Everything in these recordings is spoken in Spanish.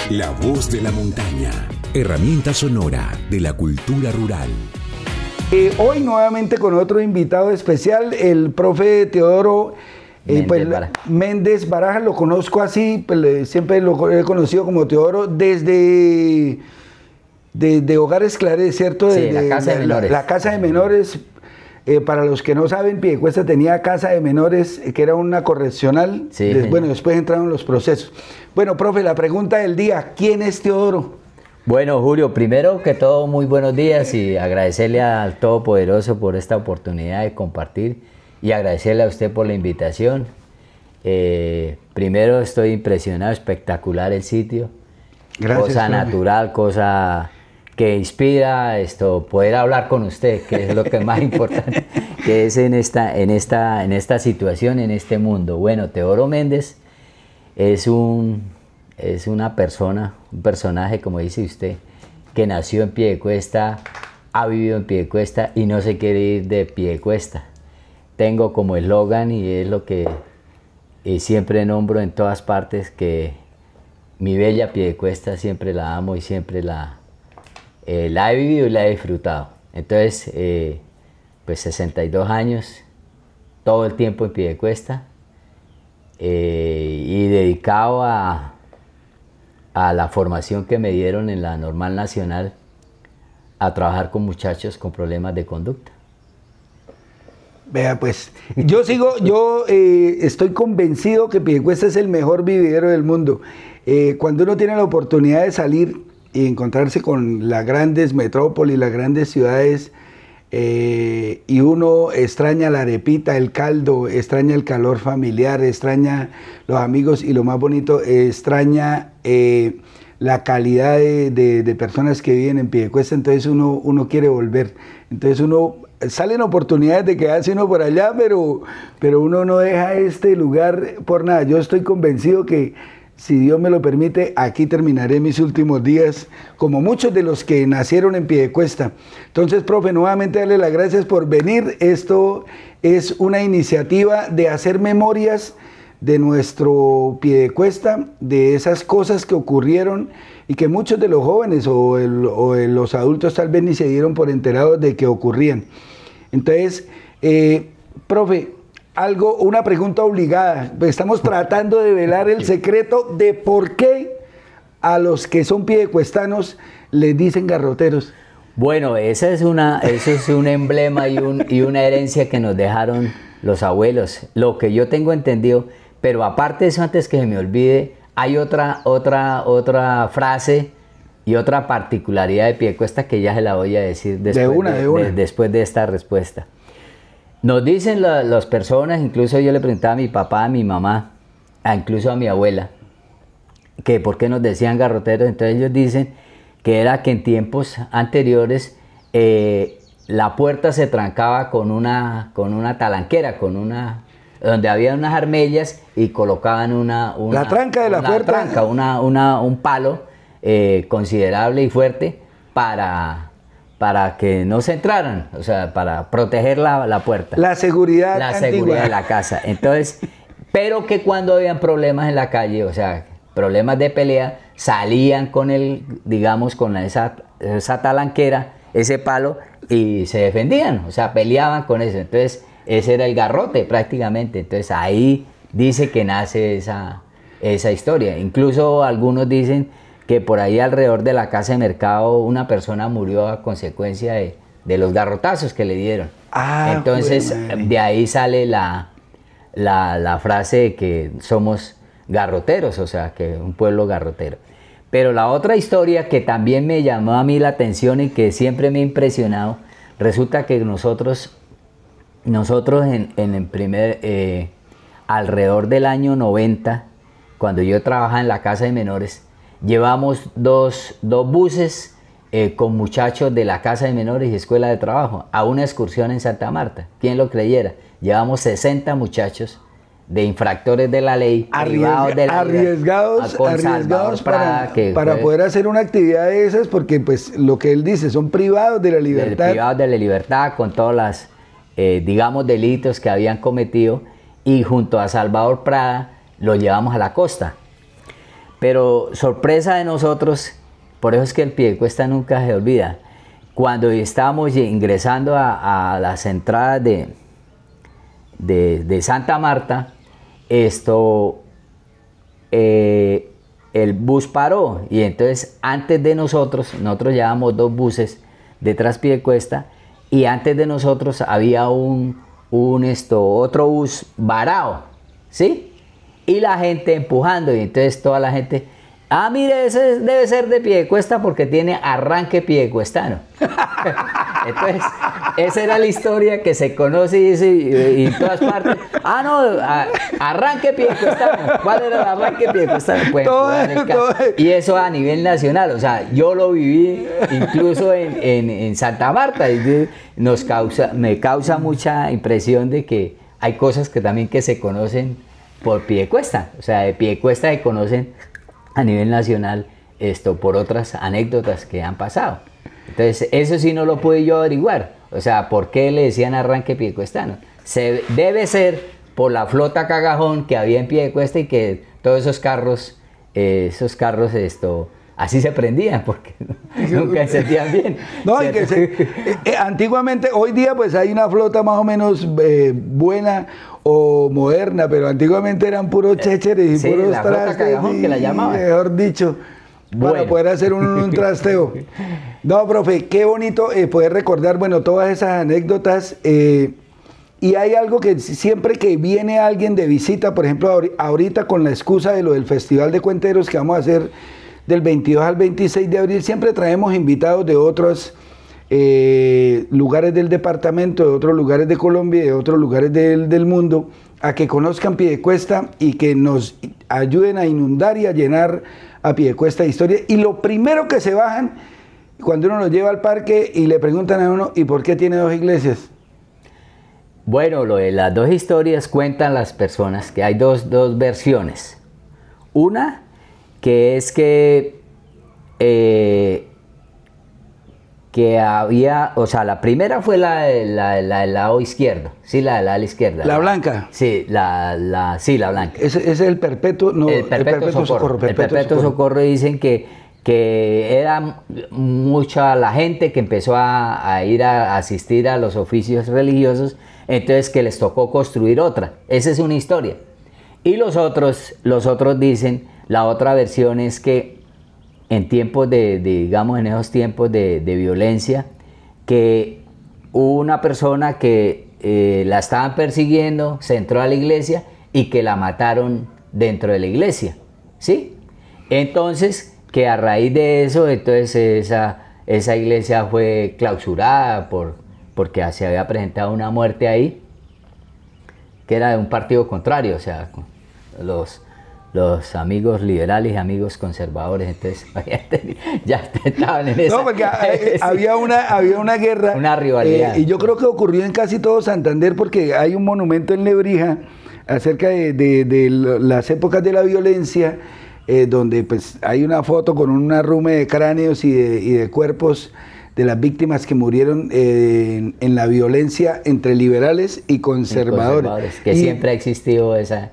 La voz de la montaña, herramienta sonora de la cultura rural. Hoy nuevamente con otro invitado especial, el profe Teodoro Méndez Barajas. Lo conozco así, siempre lo he conocido como Teodoro desde Hogares Claret, ¿cierto? Sí, la Casa de Menores. La Casa de Menores. Para los que no saben, Piedecuesta tenía Casa de Menores, que era una correccional. Sí. Bueno, después entraron los procesos. Bueno, profe, la pregunta del día, ¿quién es Teodoro? Bueno, Julio, primero que todo, muy buenos días y agradecerle al Todopoderoso por esta oportunidad de compartir y agradecerle a usted por la invitación. Primero estoy impresionado, espectacular el sitio. Gracias, cosa profe. natural, cosa que inspira poder hablar con usted, que es lo que más importante, que es en esta situación, en este mundo. Bueno, Teodoro Méndez es una persona, un personaje, como dice usted, que nació en Piedecuesta, ha vivido en Piedecuesta y no se quiere ir de Piedecuesta. Tengo como eslogan, y es lo que siempre nombro en todas partes, que mi bella Piedecuesta siempre la amo y siempre la he vivido y la he disfrutado. Entonces, pues 62 años, todo el tiempo en Piedecuesta, y dedicado a la formación que me dieron en la Normal Nacional, a trabajar con muchachos con problemas de conducta. Vea pues, yo estoy convencido que Piedecuesta es el mejor vividero del mundo. Cuando uno tiene la oportunidad de salir y encontrarse con las grandes metrópolis, las grandes ciudades, y uno extraña la arepita, el caldo, extraña el calor familiar, extraña los amigos y lo más bonito, extraña la calidad de personas que viven en Piedecuesta. Entonces uno quiere volver. Entonces salen oportunidades de quedarse uno por allá, pero uno no deja este lugar por nada. Yo estoy convencido que, si Dios me lo permite, aquí terminaré mis últimos días, como muchos de los que nacieron en Piedecuesta. Entonces, profe, nuevamente darle las gracias por venir. Esto es una iniciativa de hacer memorias de nuestro Piedecuesta, de esas cosas que ocurrieron y que muchos de los jóvenes o los adultos tal vez ni se dieron por enterados de que ocurrían. Entonces, profe, una pregunta obligada. Estamos tratando de velar el secreto de por qué a los que son piedecuestanos les dicen garroteros. Bueno, eso es un emblema y una herencia que nos dejaron los abuelos, lo que yo tengo entendido. Pero aparte de eso, antes que se me olvide, hay otra frase y otra particularidad de Piedecuesta que ya se la voy a decir después de esta respuesta. Nos dicen las personas, incluso yo le preguntaba a mi papá, a mi mamá, incluso a mi abuela, que por qué nos decían garroteros. Entonces ellos dicen que era que en tiempos anteriores la puerta se trancaba con una talanquera, donde había unas armellas y colocaban la tranca de la puerta, un palo considerable y fuerte para que no se entraran, o sea, para proteger la puerta. La seguridad de la casa. Entonces, pero que cuando habían problemas en la calle, o sea, problemas de pelea, salían con esa talanquera, ese palo, y se defendían, o sea, peleaban con eso. Entonces, ese era el garrote prácticamente. Entonces, ahí dice que nace esa historia. Incluso algunos dicen que por ahí alrededor de la casa de mercado una persona murió a consecuencia de los garrotazos que le dieron. Entonces, de ahí sale la frase de que somos garroteros, o sea, que un pueblo garrotero. Pero la otra historia que también me llamó a mí la atención y que siempre me ha impresionado, resulta que nosotros alrededor del año 90, cuando yo trabajaba en la Casa de Menores, llevamos dos buses con muchachos de la Casa de Menores y Escuela de Trabajo a una excursión en Santa Marta. ¿Quién lo creyera? Llevamos 60 muchachos de infractores de la ley, arriesgados para poder hacer una actividad de esas, porque pues lo que él dice, son privados de la libertad. Privados de la libertad con todas las, digamos, delitos que habían cometido, y junto a Salvador Prada los llevamos a la costa. Pero sorpresa de nosotros, por eso es que el Piedecuesta nunca se olvida. Cuando estábamos ingresando a las entradas de Santa Marta, el bus paró y entonces antes de nosotros llevábamos 2 buses detrás Piedecuesta y antes de nosotros había otro bus varado, ¿sí? Y la gente empujando y entonces toda la gente, mire, ese debe ser de Piedecuesta porque tiene arranque piedecuestano. Entonces, esa era la historia que se conoce y en todas partes. Arranque piedecuestano. ¿Cuál era el arranque piedecuestano? Pues, y eso a nivel nacional. O sea, yo lo viví incluso en Santa Marta. Y me causa mucha impresión de que hay cosas que también que se conocen por Piedecuesta. O sea, de Piedecuesta se conocen a nivel nacional por otras anécdotas que han pasado. Entonces, eso sí no lo pude yo averiguar. O sea, ¿por qué le decían arranque piedecuestano? Debe ser por la flota cagajón que había en Piedecuesta y que todos esos carros, así se prendían porque nunca encendían bien. No, y que antiguamente, hoy día pues hay una flota más o menos buena o moderna, pero antiguamente eran puros chécheres y puros la flota trastes, cagajón que la llamaban. Mejor dicho, para poder hacer un trasteo. No, profe, qué bonito poder recordar, bueno, todas esas anécdotas. Y hay algo que siempre que viene alguien de visita, por ejemplo, ahorita con la excusa de lo del Festival de Cuenteros que vamos a hacer del 22 al 26 de abril, siempre traemos invitados de otros lugares del departamento, de otros lugares de Colombia y de otros lugares del mundo, a que conozcan Piedecuesta y que nos ayuden a inundar y a llenar a Piedecuesta de historia. Y lo primero que se bajan, cuando uno los lleva al parque y le preguntan a uno, ¿y por qué tiene 2 iglesias? Bueno, lo de las 2 historias cuentan las personas que hay dos versiones. Una, que es que había, o sea, la primera fue la del lado izquierdo, sí, la del lado izquierdo. ¿La blanca? Sí, la blanca. Ese es el perpetuo, no, el perpetuo socorro. El perpetuo socorro dicen que era mucha la gente que empezó a ir a asistir a los oficios religiosos, entonces que les tocó construir otra. Esa es una historia. Y los otros dicen, la otra versión es que en tiempos digamos en esos tiempos de violencia, que hubo una persona que la estaban persiguiendo, se entró a la iglesia y que la mataron dentro de la iglesia, ¿sí? Entonces, que a raíz de eso, entonces esa iglesia fue clausurada porque se había presentado una muerte ahí, que era de un partido contrario, o sea, los amigos liberales y amigos conservadores, entonces ya estaban en esa. No, porque había una guerra. Una rivalidad. Y yo creo que ocurrió en casi todo Santander, porque hay un monumento en Lebrija acerca de las épocas de la violencia, donde pues hay una foto con un arrume de cráneos y de cuerpos de las víctimas que murieron en la violencia entre liberales y conservadores. Que siempre ha existido esa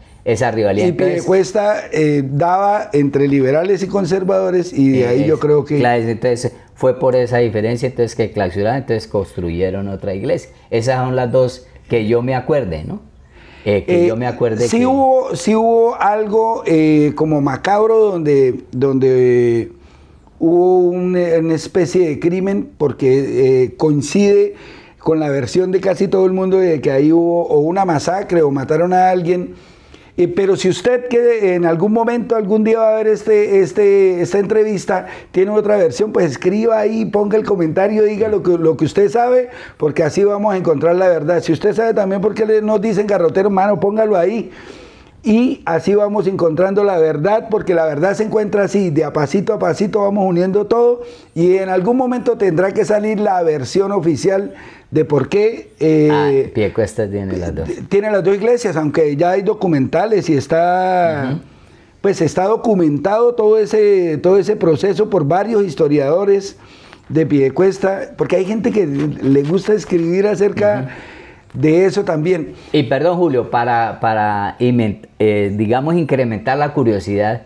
rivalidad. Y Piedecuesta daba entre liberales y conservadores, y de ahí yo creo que... Claro, entonces fue por esa diferencia, entonces que clausuraron, entonces construyeron otra iglesia. Esas son las 2 que yo me acuerde, ¿no? Yo me acuerde sí que... hubo algo como macabro donde hubo una especie de crimen, porque coincide con la versión de casi todo el mundo de que ahí hubo o una masacre o mataron a alguien. Pero si usted que en algún momento, algún día va a ver esta entrevista, tiene otra versión, pues escriba ahí, ponga el comentario, diga lo que usted sabe, porque así vamos a encontrar la verdad. Si usted sabe también por qué nos dicen garrotero, hermano, póngalo ahí. Y así vamos encontrando la verdad, porque la verdad se encuentra así, de a pasito vamos uniendo todo, y en algún momento tendrá que salir la versión oficial de por qué Piedecuesta tiene las 2. Tiene las 2 iglesias, aunque ya hay documentales y está, pues está documentado todo ese proceso por varios historiadores de Piedecuesta, porque hay gente que le gusta escribir acerca de eso también. Y perdón, Julio, para digamos incrementar la curiosidad,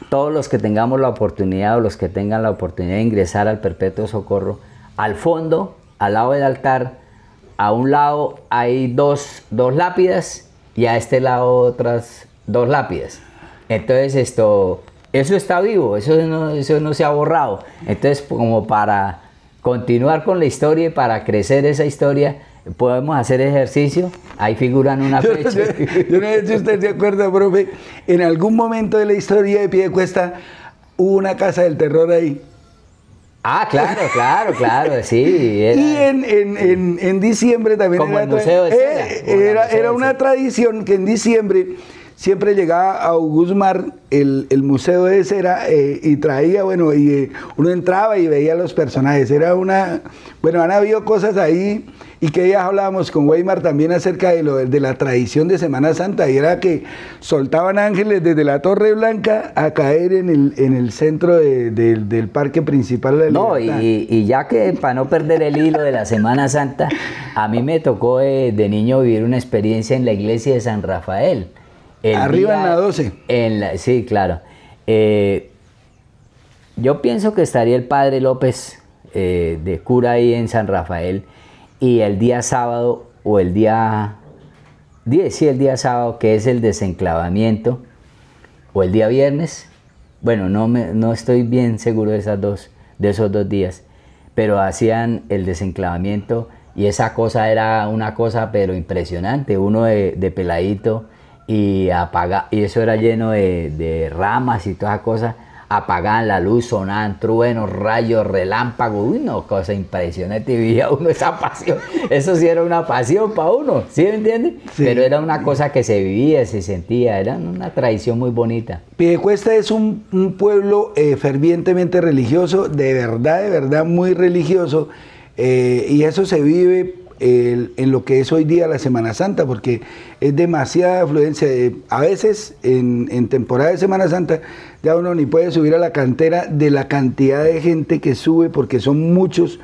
todos los que tengamos la oportunidad o los que tengan la oportunidad de ingresar al Perpetuo Socorro, al fondo, al lado del altar, a un lado hay dos lápidas y a este lado otras 2 lápidas. Entonces eso está vivo, eso no se ha borrado. Entonces, como para continuar con la historia y para crecer esa historia, podemos hacer ejercicio, ahí figuran una fecha. Yo no sé si usted se acuerda, profe, en algún momento de la historia de Piedecuesta hubo una casa del terror ahí. Ah, claro, sí. Era, y en diciembre también como el Museo de Cera. Era una tradición que en diciembre siempre llegaba a Augusmar, el Museo de Cera, y traía, bueno, y uno entraba y veía los personajes. Era bueno, han habido cosas ahí, y que ya hablábamos con Weimar también acerca de la tradición de Semana Santa, y era que soltaban ángeles desde la Torre Blanca a caer en el centro del parque principal de la Libertad. No, y ya que para no perder el hilo de la Semana Santa, a mí me tocó de niño vivir una experiencia en la iglesia de San Rafael. Arriba en la 12. Sí, claro. Yo pienso que estaría el padre López de cura ahí en San Rafael, y el día sábado o el día sábado, que es el desenclavamiento, o el día viernes, bueno, no estoy bien seguro de esos 2 días, pero hacían el desenclavamiento y esa cosa era una cosa pero impresionante, uno de peladito, y eso era lleno de ramas y todas esas cosas. Apagaban la luz, sonaban truenos, rayos, relámpagos, uy, no, cosa impresionante, y vivía uno esa pasión. Eso sí era una pasión para uno, ¿sí me entiende? Sí. Pero era una cosa que se vivía, se sentía, era una tradición muy bonita. Piedecuesta es un pueblo fervientemente religioso, de verdad muy religioso, y eso se vive en lo que es hoy día la Semana Santa, porque es demasiada afluencia. A veces en temporada de Semana Santa ya uno ni puede subir a la cantera de la cantidad de gente que sube, porque son muchos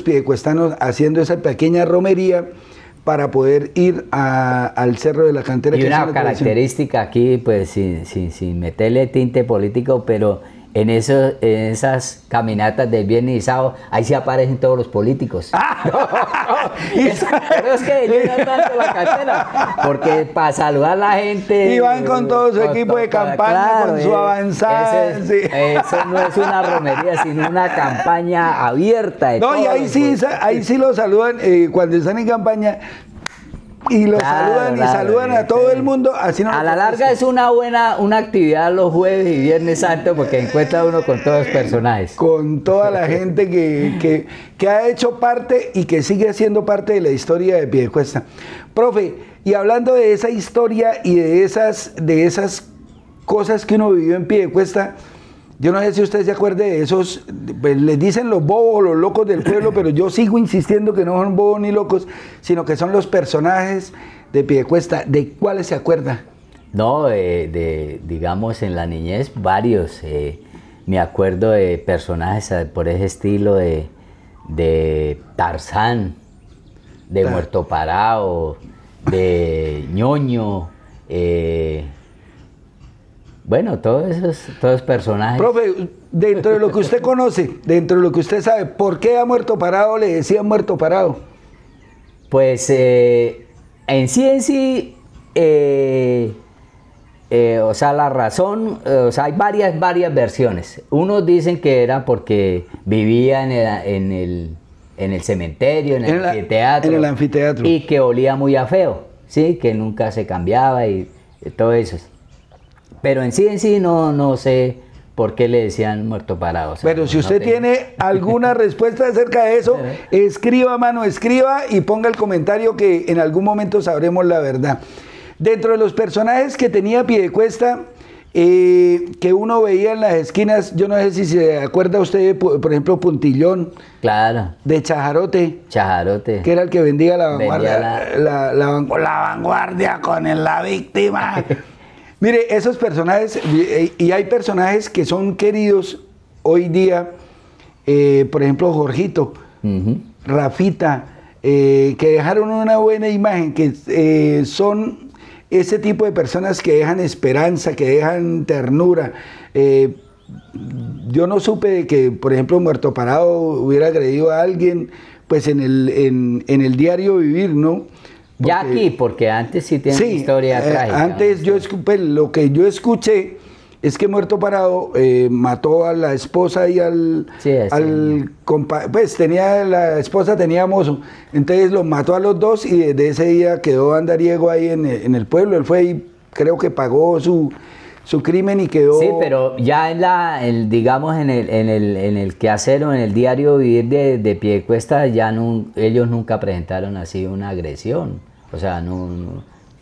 piedecuestanos haciendo esa pequeña romería para poder ir al Cerro de la Cantera. Y una característica aquí, pues sin meterle tinte político, pero en esas caminatas del viernes y sábado, ahí sí aparecen todos los políticos. Pero es que llenan tanto la cartera, porque para saludar a la gente... Y van con todo su equipo de campaña, claro, con su avanzada. Eso no es una romería, sino una campaña abierta. No, y ahí sí lo saludan cuando están en campaña. Y lo saludan a todo el mundo. Así no a la larga es una actividad los jueves y viernes santo, porque encuentra uno con todos los personajes. Con toda la gente que ha hecho parte y que sigue siendo parte de la historia de Piedecuesta. Profe, y hablando de esa historia y de esas cosas que uno vivió en Piedecuesta, yo no sé si usted se acuerde de esos, pues les dicen los bobos o los locos del pueblo, pero yo sigo insistiendo que no son bobos ni locos, sino que son los personajes de Piedecuesta. ¿De cuáles se acuerda? No, digamos en la niñez varios. Me acuerdo de personajes por ese estilo de Tarzán, de Muerto Parado, de Ñoño, bueno, todos esos personajes. Profe, dentro de lo que usted conoce, dentro de lo que usted sabe, ¿por qué a Muerto Parado le decían Muerto Parado? Pues en sí, o sea, la razón, o sea, hay varias versiones. Unos dicen que era porque vivía en el cementerio, en el anfiteatro. En el anfiteatro. Y que olía muy a feo, ¿sí? Que nunca se cambiaba y todo eso. Pero en sí no sé por qué le decían Muerto Parado. O sea, pero si usted tiene alguna respuesta acerca de eso, escriba, mano, escriba y ponga el comentario, que en algún momento sabremos la verdad. Dentro de los personajes que tenía Piedecuesta, que uno veía en las esquinas, yo no sé si se acuerda usted, por ejemplo, Puntillón. Claro. De Chajarote. Chajarote. Que era el que vendía la vanguardia. La vanguardia con la víctima. Mire, esos personajes, y hay personajes que son queridos hoy día, por ejemplo, Jorgito, Rafita, que dejaron una buena imagen, que son ese tipo de personas que dejan esperanza, que dejan ternura. Yo no supe de que, por ejemplo, Muerto Parado hubiera agredido a alguien, pues en el diario vivir, ¿no? Ya aquí, porque antes sí tiene una historia trágica. Antes pues, lo que yo escuché es que Muerto Parado mató a la esposa y pues la esposa tenía mozo, entonces los mató a los dos y desde ese día quedó andariego ahí en el pueblo. Él fue y creo que pagó su crimen y quedó... Sí, pero ya digamos en el quehacer o en el diario vivir de Piedecuesta, ellos nunca presentaron así una agresión, o sea,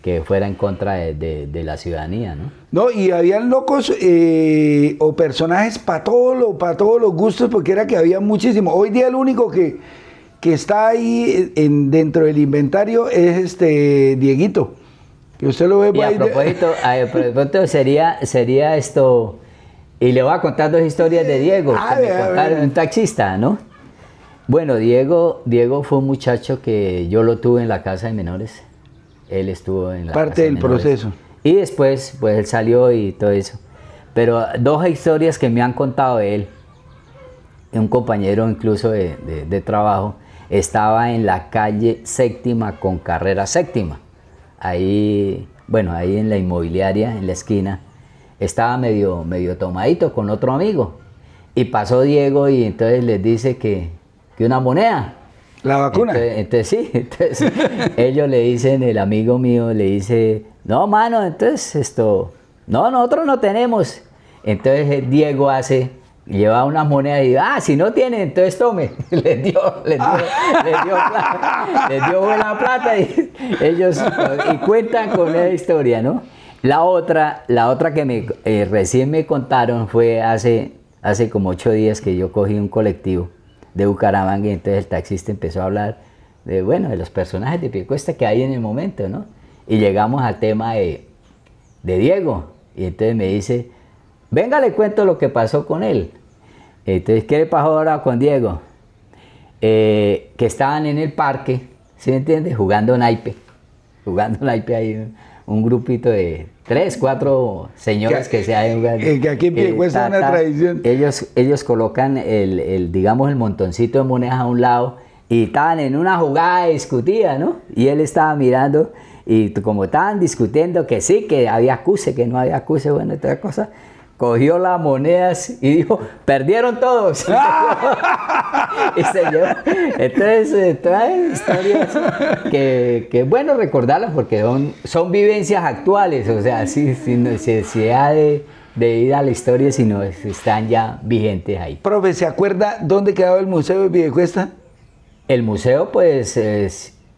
que fuera en contra de la ciudadanía, ¿no? No, y habían locos o personajes para todos los gustos, porque era que había muchísimo. Hoy día el único que está ahí dentro del inventario es Dieguito. Que usted lo ve y a propósito, sería esto, y le voy a contar dos historias de Diego, que me contaron, un taxista, ¿no? Bueno, Diego fue un muchacho que yo lo tuve en la casa de menores. Él estuvo en la parte del proceso. Y después, pues él salió y todo eso. Pero dos historias que me han contado de él. Un compañero incluso de trabajo estaba en la calle Séptima con carrera Séptima. Ahí, bueno, ahí en la inmobiliaria, en la esquina. Estaba medio tomadito con otro amigo. Y pasó Diego y entonces les dice que una moneda. ¿La vacuna? Entonces ellos le dicen, el amigo mío le dice, no, mano, entonces no, nosotros no tenemos. Entonces Diego lleva unas monedas y si no tienen, entonces tome. Les dio buena plata y ellos cuentan con esa historia, ¿no? La otra que recién me contaron fue hace como 8 días que yo cogí un colectivo de Bucaramanga y entonces el taxista empezó a hablar de los personajes de Piedecuesta que hay en el momento, ¿no? Y llegamos al tema de Diego y entonces me dice, venga, le cuento lo que pasó con él. Entonces, ¿qué le pasó ahora con Diego? Que estaban en el parque, ¿sí me entiendes? Jugando naipe ahí, un grupito de 3, 4 señores que se han jugado. Que aquí en Piedecuesta es una tradición. Ellos colocan digamos, el montoncito de monedas a un lado y estaban en una jugada discutida, ¿no? Y él estaba mirando y como estaban discutiendo que sí, que había acuse, que no había acuse, bueno, toda cosa, cogió las monedas y dijo, perdieron todos. Y se llevó. Entonces, trae historias que es bueno recordarlas porque son vivencias actuales, o sea, sí, sin necesidad de ir a la historia, sino están ya vigentes ahí. Profe, ¿se acuerda dónde quedaba el museo de Piedecuesta? El museo, pues,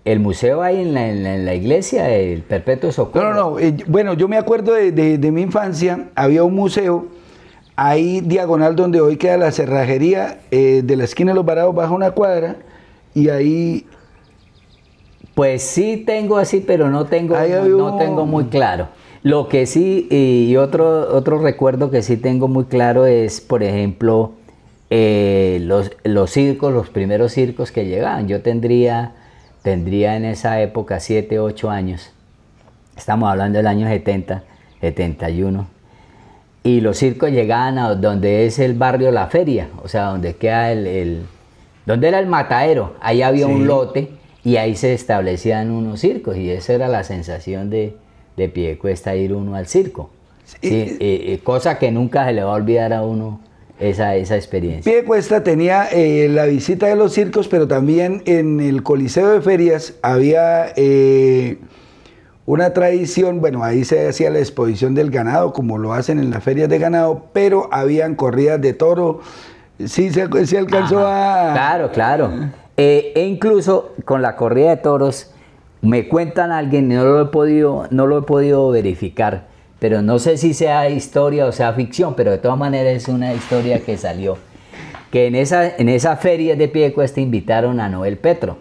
el museo ahí en la iglesia, el Perpetuo Socorro. No, bueno, yo me acuerdo de mi infancia, había un museo ahí diagonal donde hoy queda la cerrajería, de la esquina de Los Varados baja una cuadra, y ahí... Pues sí tengo así, pero no tengo muy claro. Lo que sí, y otro recuerdo que sí tengo muy claro es, por ejemplo, los circos, los primeros circos que llegaban. Yo tendría en esa época 7, 8 años. Estamos hablando del año 70, 71. Y los circos llegaban a donde es el barrio La Feria, o sea, donde queda donde era el matadero. Ahí había un lote y ahí se establecían unos circos y esa era la sensación de Piedecuesta, ir uno al circo. Sí, cosa que nunca se le va a olvidar a uno. Esa experiencia. Piedecuesta tenía la visita de los circos, pero también en el Coliseo de Ferias había una tradición, bueno, ahí se hacía la exposición del ganado, como lo hacen en las ferias de ganado, pero habían corridas de toro, sí se alcanzó a... Claro. E incluso con la corrida de toros, me cuentan alguien, no lo he podido verificar, pero no sé si sea historia o sea ficción, pero de todas maneras es una historia que salió. Que en esa feria de Piedecuesta invitaron a Noel Petro.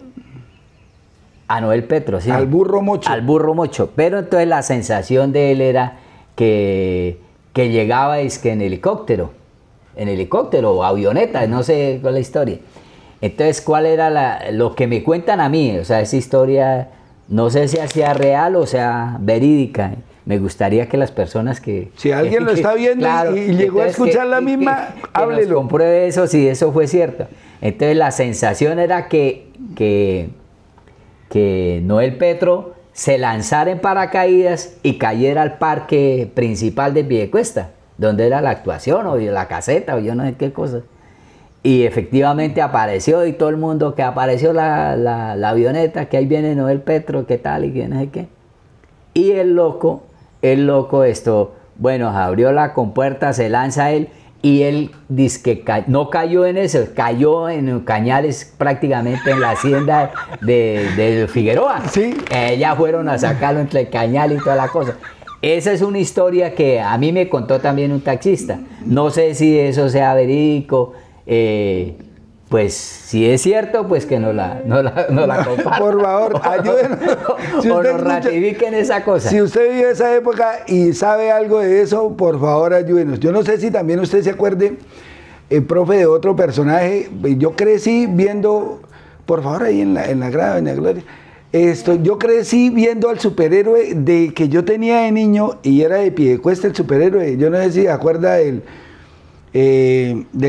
A Noel Petro, sí. Al burro mocho. Al burro mocho. Pero entonces la sensación de él era que llegaba en helicóptero o avioneta, no sé cuál es la historia. Entonces, ¿cuál era lo que me cuentan a mí? O sea, esa historia no sé si sea real o sea verídica. Me gustaría que las personas que... Si alguien lo está viendo y llegó a escuchar la misma, háblelo. Nos compruebe eso, si eso fue cierto. Entonces la sensación era que Noel Petro se lanzara en paracaídas y cayera al parque principal de Piedecuesta, donde era la actuación o la caseta o yo no sé qué cosa. Y efectivamente apareció y todo el mundo que apareció la avioneta, que ahí viene Noel Petro, qué tal y que no sé qué. Y el loco bueno, abrió la compuerta, se lanza él y él dice que no cayó en eso, cayó en Cañales prácticamente en la hacienda de Figueroa. Sí. Ya fueron a sacarlo entre el Cañal y toda la cosa. Esa es una historia que a mí me contó también un taxista. No sé si eso sea verídico. Pues si es cierto, pues que no la compartan. Por favor, ayúdenos. Si o nos ratifiquen esa cosa. Si usted vivió esa época y sabe algo de eso, por favor ayúdenos. Yo no sé si también usted se acuerde, profe, de otro personaje. Yo crecí viendo, por favor, ahí en la grada, en la gloria. Yo crecí viendo al superhéroe de que yo tenía de niño y era de Piedecuesta el superhéroe. Yo no sé si se acuerda del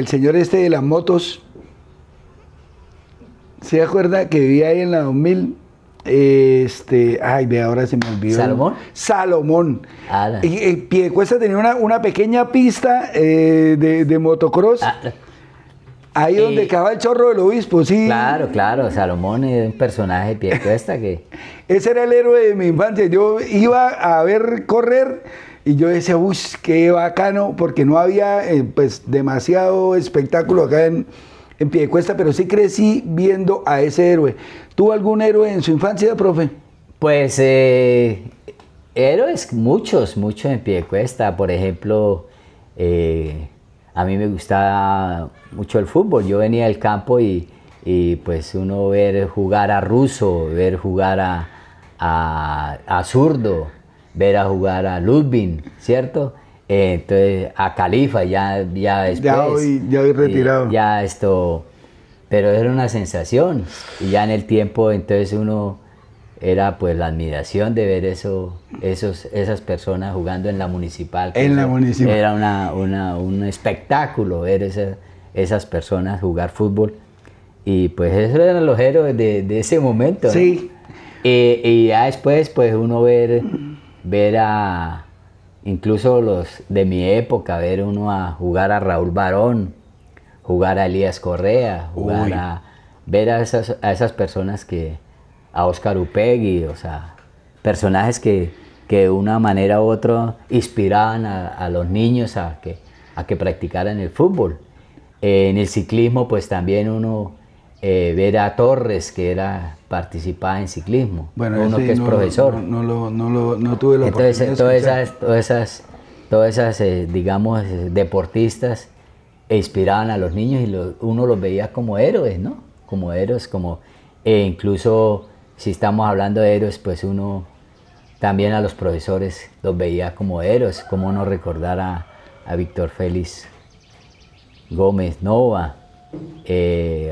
señor este de las motos. ¿Se acuerda que vivía ahí en la 2000? Ay, ve, ahora se me olvidó. ¿Salomón? Salomón. Piedecuesta tenía una pequeña pista de motocross. Ahí donde acaba el Chorro del Obispo, sí. Claro, Salomón es un personaje de Piedecuesta que... Ese era el héroe de mi infancia. Yo iba a ver correr y yo decía, uy, qué bacano, porque no había pues demasiado espectáculo acá en Piedecuesta, pero sí crecí viendo a ese héroe. ¿Tuvo algún héroe en su infancia, profe? Pues héroes muchos en Piedecuesta. Por ejemplo, a mí me gustaba mucho el fútbol. Yo venía del campo y pues uno ver jugar a Russo, ver jugar a Zurdo, ver a jugar a Ludwig, ¿cierto? Entonces a Califa ya después. Ya hoy retirado. Pero era una sensación. Y ya en el tiempo entonces uno era pues la admiración de ver esas personas jugando en la municipal. Era un espectáculo ver esas personas jugar fútbol. Y pues esos eran los héroes de ese momento, ¿no? Sí. Y ya después pues uno ver a... Incluso los de mi época, ver uno a jugar a Raúl Barón, jugar a Elías Correa, ver a esas personas a Óscar Upegui, o sea, personajes que de una manera u otra inspiraban a los niños a que practicaran el fútbol. En el ciclismo, pues también uno ver a Torres, que participaba en ciclismo, bueno, uno que es profesor. No tuve la oportunidad. Entonces, todas esas digamos, deportistas inspiraban a los niños y uno los veía como héroes, ¿no? Como héroes, incluso si estamos hablando de héroes, pues uno también a los profesores los veía como héroes, como no recordar a Víctor Félix Gómez Nova,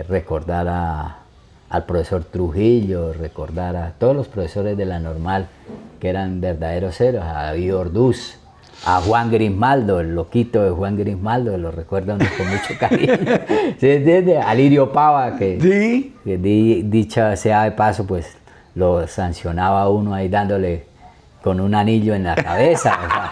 recordar al profesor Trujillo, recordar a todos los profesores de la normal que eran verdaderos héroes, a David Orduz, a Juan Grismaldo, el loquito de Juan Grismaldo, lo recuerdan con mucho cariño. ¿Se entiende? A Lirio Pava, que dicha sea de paso, pues lo sancionaba uno ahí dándole con un anillo en la cabeza. O sea,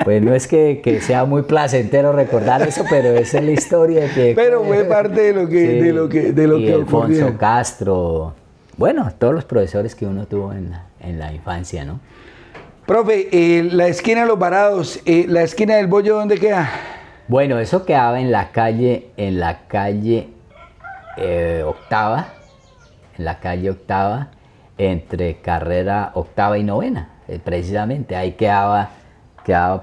pues no es que sea muy placentero recordar eso, pero esa es la historia de que... Pero fue parte de lo que Alfonso ocurrió. Castro, bueno, todos los profesores que uno tuvo en la infancia, ¿no? Profe, la esquina de los Varados, la esquina del Bollo, ¿dónde queda? Bueno, eso quedaba en la calle Octava, entre carrera octava y novena, precisamente, ahí quedaba,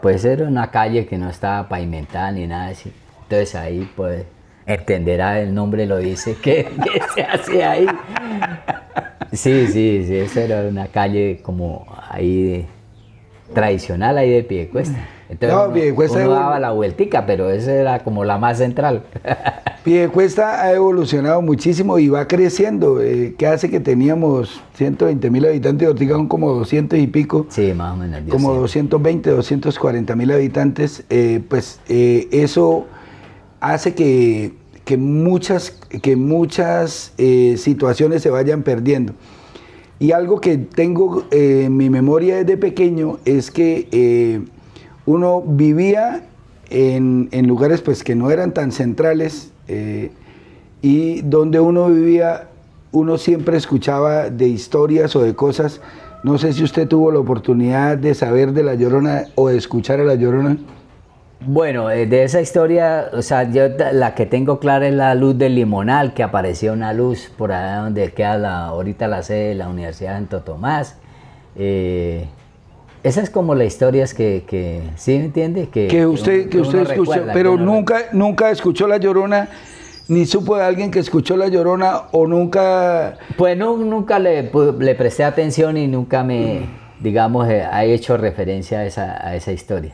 pues era una calle que no estaba pavimentada ni nada así, entonces ahí pues entenderá, el nombre lo dice, que se hace ahí. Sí, esa era una calle como ahí tradicional ahí de Piedecuesta. Entonces Piedecuesta uno daba la vueltica, pero esa era como la más central. Piedecuesta ha evolucionado muchísimo y va creciendo, que hace que teníamos 120.000 habitantes, ahorita son como 200 y pico. Sí, más o menos. Como 220, 240.000 habitantes, eso hace que muchas situaciones se vayan perdiendo. Y algo que tengo en mi memoria desde pequeño es que uno vivía en lugares pues que no eran tan centrales, y donde uno vivía, uno siempre escuchaba de historias o de cosas. No sé si usted tuvo la oportunidad de saber de La Llorona o de escuchar a La Llorona. Bueno, de esa historia, o sea, yo la que tengo clara es la luz del Limonal, que apareció una luz por allá donde queda ahorita la sede de la Universidad de Santo Tomás. Esa es como la historia que ¿sí me entiende? Que usted escuchó, recuerda, pero nunca escuchó La Llorona, ni supo de alguien que escuchó La Llorona, o nunca... Pues nunca le presté atención y nunca digamos, ha hecho referencia a esa historia.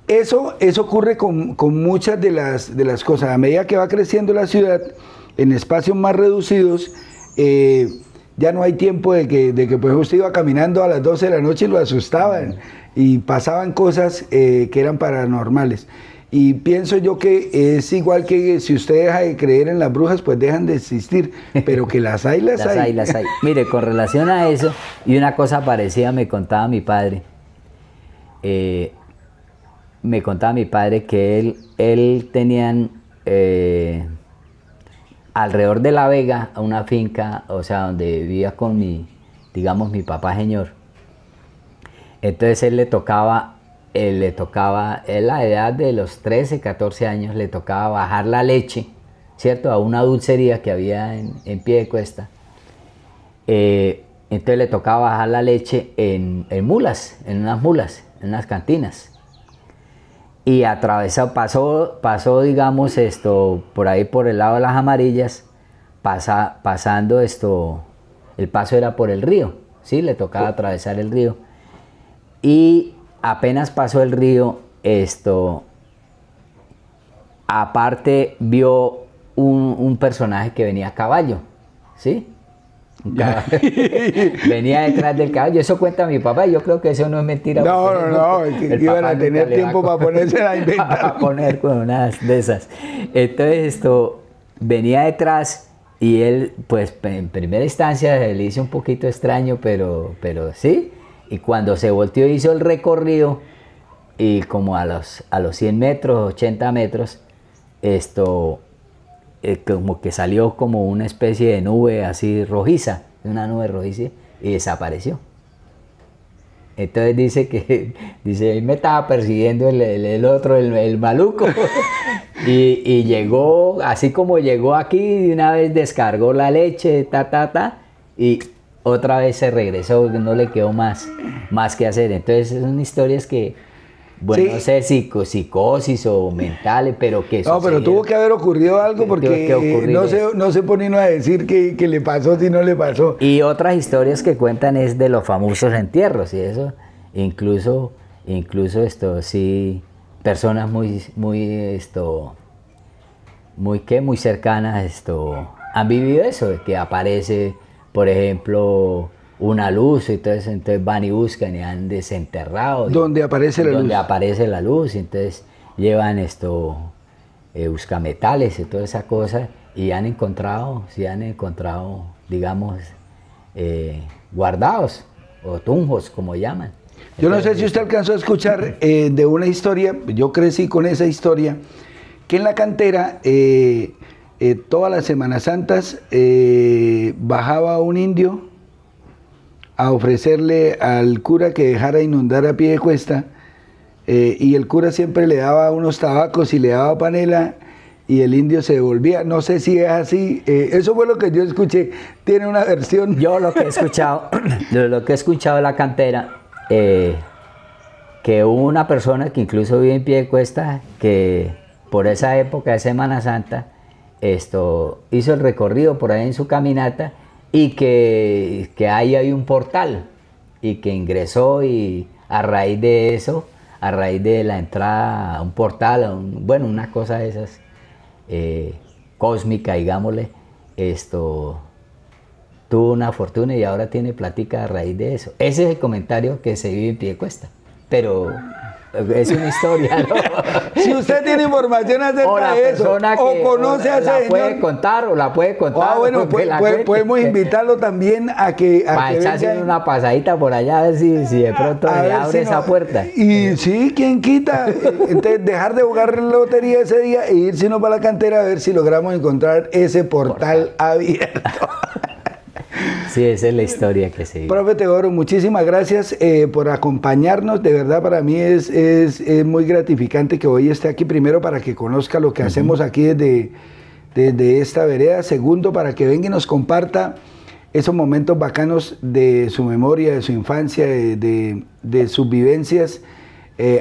Eso ocurre con muchas de las cosas. A medida que va creciendo la ciudad, en espacios más reducidos, ya no hay tiempo de que pues usted iba caminando a las 12 de la noche y lo asustaban, y pasaban cosas que eran paranormales. Y pienso yo que es igual que si usted deja de creer en las brujas, pues dejan de existir, pero que las hay, las hay. Las hay. Mire, con relación a eso, y una cosa parecida me contaba mi padre, que él tenían alrededor de La Vega una finca, o sea, donde vivía con mi papá señor. Entonces él le tocaba, a la edad de los 13, 14 años, le tocaba bajar la leche, ¿cierto? A una dulcería que había en Piedecuesta. Entonces le tocaba bajar la leche en mulas, en unas cantinas. Y pasó, digamos, por ahí por el lado de las Amarillas, pasando el paso era por el río, ¿sí? Le tocaba atravesar el río. Y apenas pasó el río, aparte vio un personaje que venía a caballo, ¿sí? Venía detrás del caballo, eso cuenta mi papá, yo creo que eso no es mentira. No, que iban a tener tiempo para ponerse a inventar. A poner con unas de esas. Entonces venía detrás y él, pues en primera instancia le hizo un poquito extraño, pero sí. Y cuando se volteó hizo el recorrido, y como a los 100 metros, 80 metros, como que salió como una especie de nube así rojiza, una nube rojiza, y desapareció. Entonces dice, él me estaba persiguiendo el otro, el maluco, y llegó, así como llegó aquí, de una vez descargó la leche, y otra vez se regresó, no le quedó más que hacer. Entonces son historias que, bueno, sí, no sé si psicosis o mentales, pero que no, pero tuvo que haber ocurrido algo, porque no se pone uno a decir que le pasó si no le pasó. Y otras historias que cuentan es de los famosos entierros y eso, incluso sí, personas muy cercanas han vivido eso, de que aparece, por ejemplo, una luz, y entonces van y buscan y han desenterrado. ¿Dónde aparece la luz? Donde aparece la luz, y entonces llevan buscametales y toda esa cosa, y han encontrado, digamos, guardados, o tunjos, como llaman. Yo no sé si usted alcanzó a escuchar de una historia, yo crecí con esa historia, que en la cantera, todas las Semanas Santas, bajaba un indio a ofrecerle al cura que dejara inundar a Piedecuesta, y el cura siempre le daba unos tabacos y le daba panela, y el indio se devolvía. No sé si es así, eso fue lo que yo escuché. Tiene una versión. Yo lo que he escuchado, de la cantera, que hubo una persona que incluso vive en Piedecuesta, que por esa época de Semana Santa hizo el recorrido por ahí en su caminata, y que ahí hay un portal, y que ingresó, y a raíz de eso, a raíz de la entrada a un portal, bueno, una cosa de esas, cósmica, digámosle, tuvo una fortuna y ahora tiene plática a raíz de eso. Ese es el comentario que se vive en Piedecuesta, pero es una historia, ¿no? Si usted tiene información acerca de eso, o conoce a ese señor, la puede contar o la puede contar. Ah, bueno, podemos invitarlo también a que echarse venga, una pasadita por allá a ver si de pronto le abre esa puerta. Y sí, ¿quién quita? Entonces, dejar de jugar lotería ese día e irse uno para la cantera a ver si logramos encontrar ese portal abierto. Sí, esa es la historia que se vive. Profe Teodoro, muchísimas gracias por acompañarnos. De verdad, para mí es muy gratificante que hoy esté aquí. Primero, para que conozca lo que hacemos aquí desde esta vereda. Segundo, para que venga y nos comparta esos momentos bacanos de su memoria, de su infancia, de sus vivencias.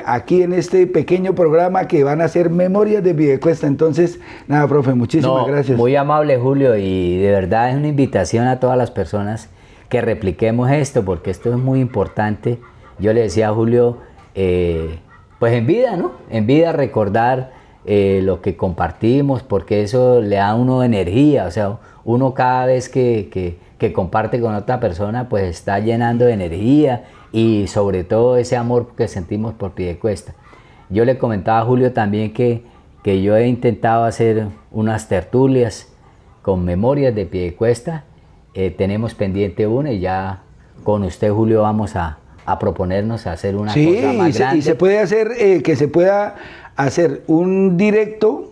Aquí en este pequeño programa que van a ser Memorias de Piedecuesta. Entonces, nada, profe, muchísimas gracias. Muy amable, Julio, y de verdad es una invitación a todas las personas que repliquemos esto, porque esto es muy importante. Yo le decía a Julio, pues en vida, ¿no? En vida recordar lo que compartimos, porque eso le da a uno energía, o sea, uno cada vez que comparte con otra persona, pues está llenando de energía, y sobre todo ese amor que sentimos por Piedecuesta. Yo le comentaba a Julio también que yo he intentado hacer unas tertulias con memorias de Piedecuesta. Tenemos pendiente una y ya con usted, Julio, vamos a proponernos a hacer una cosa más grande. Y se puede hacer, que se pueda hacer un directo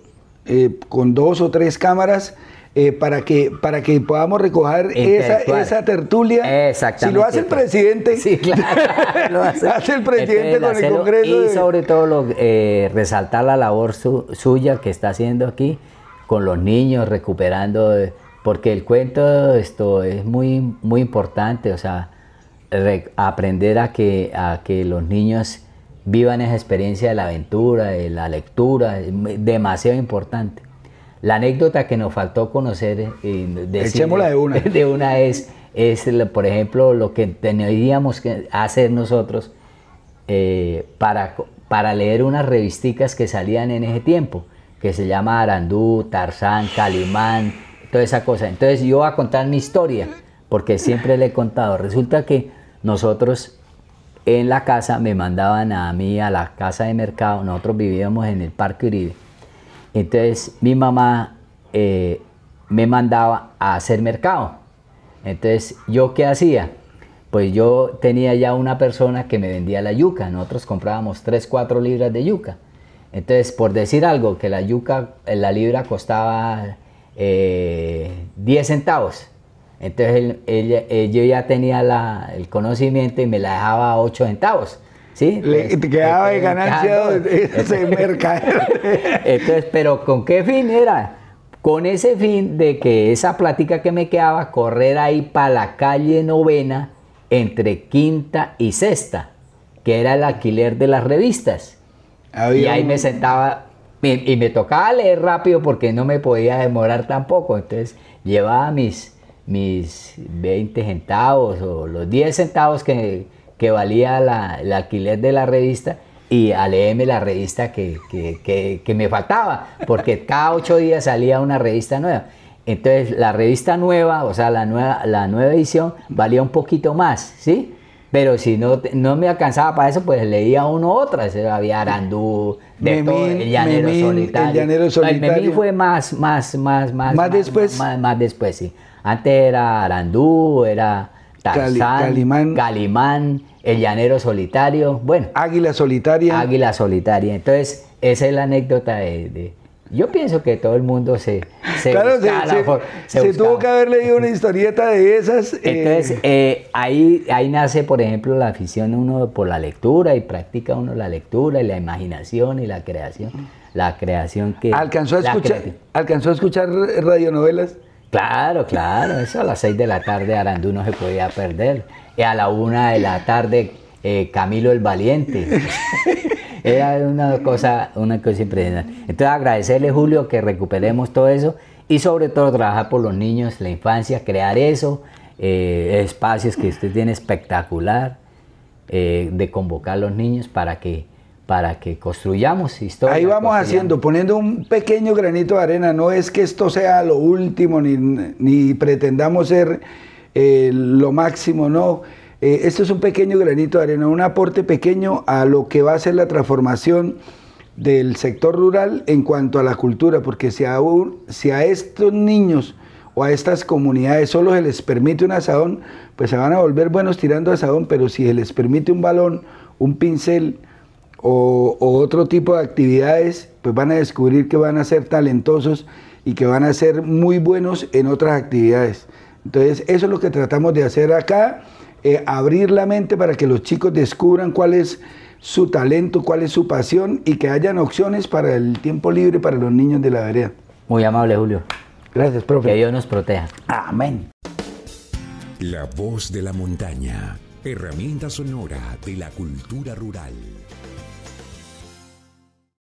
con 2 o 3 cámaras, para que podamos recoger esa tertulia. Exactamente. Si lo hace el presidente, sí, claro, lo hace el presidente. Entonces, con el Congreso. Y sobre todo resaltar la labor suya que está haciendo aquí con los niños, recuperando, porque el cuento esto es muy, muy importante, o sea, aprender a que los niños vivan esa experiencia de la aventura, de la lectura, es demasiado importante. La anécdota que nos faltó conocer, echémosla de una es por ejemplo, lo que tendríamos que hacer nosotros para leer unas revisticas que salían en ese tiempo, que se llama Arandú, Tarzán, Calimán, toda esa cosa. Entonces yo voy a contar mi historia, porque siempre le he contado. Resulta que nosotros en la casa me mandaban a mí a la casa de mercado, nosotros vivíamos en el Parque Uribe. Entonces mi mamá me mandaba a hacer mercado. Entonces, ¿yo qué hacía? Pues yo tenía ya una persona que me vendía la yuca. Nosotros comprábamos 3, 4 libras de yuca. Entonces, por decir algo, que la yuca, la libra costaba 10 centavos. Entonces yo ya tenía el conocimiento y me la dejaba a 8 centavos. ¿Sí? Te quedaba de ganancia ese mercado. Entonces, pero ¿con qué fin era? Con ese fin de que esa plática que me quedaba, correr ahí para la calle Novena, entre Quinta y Sexta, que era el alquiler de las revistas. Y ahí me sentaba y me tocaba leer rápido porque no me podía demorar tampoco. Entonces llevaba mis 20 centavos o los 10 centavos que valía el alquiler de la revista, y a leerme la revista que me faltaba, porque cada 8 días salía una revista nueva. Entonces la revista nueva, o sea, la nueva edición, valía un poquito más, ¿sí? Pero si no me alcanzaba para eso, pues leía uno otras. Había Arandú, El Llanero Solitario. El Memín fue más después. Más después, sí. Antes era Arandú, era Tarzán, Calimán, El Llanero Solitario, bueno. Águila Solitaria. Águila Solitaria. Entonces, esa es la anécdota yo pienso que todo el mundo se tuvo que haber leído una historieta de esas. Entonces, ahí nace, por ejemplo, la afición uno por la lectura, y practica uno la lectura y la imaginación y la creación. La creación que... ¿Alcanzó a escuchar radionovelas? Claro, eso a las 6 de la tarde Arandú no se podía perder. Y a la 1 de la tarde Camilo el Valiente. Era una cosa impresionante. Entonces agradecerle, Julio, que recuperemos todo eso, y sobre todo trabajar por los niños, la infancia, crear eso, espacios que usted tiene espectacular, de convocar a los niños para que para que construyamos historia. Ahí vamos haciendo, poniendo un pequeño granito de arena. No es que esto sea lo último, ni pretendamos ser lo máximo, no. Esto es un pequeño granito de arena, un aporte pequeño a lo que va a ser la transformación del sector rural en cuanto a la cultura, porque si a estos niños o a estas comunidades solo se les permite un asadón, pues se van a volver buenos tirando asadón, pero si se les permite un balón, un pincel o otro tipo de actividades, pues van a descubrir que van a ser talentosos y que van a ser muy buenos en otras actividades. Entonces eso es lo que tratamos de hacer acá, abrir la mente para que los chicos descubran cuál es su talento, cuál es su pasión y que hayan opciones para el tiempo libre para los niños de la vereda. Muy amable, Julio. Gracias, profe. Que Dios nos proteja. Amén. La voz de la montaña, herramienta sonora de la cultura rural.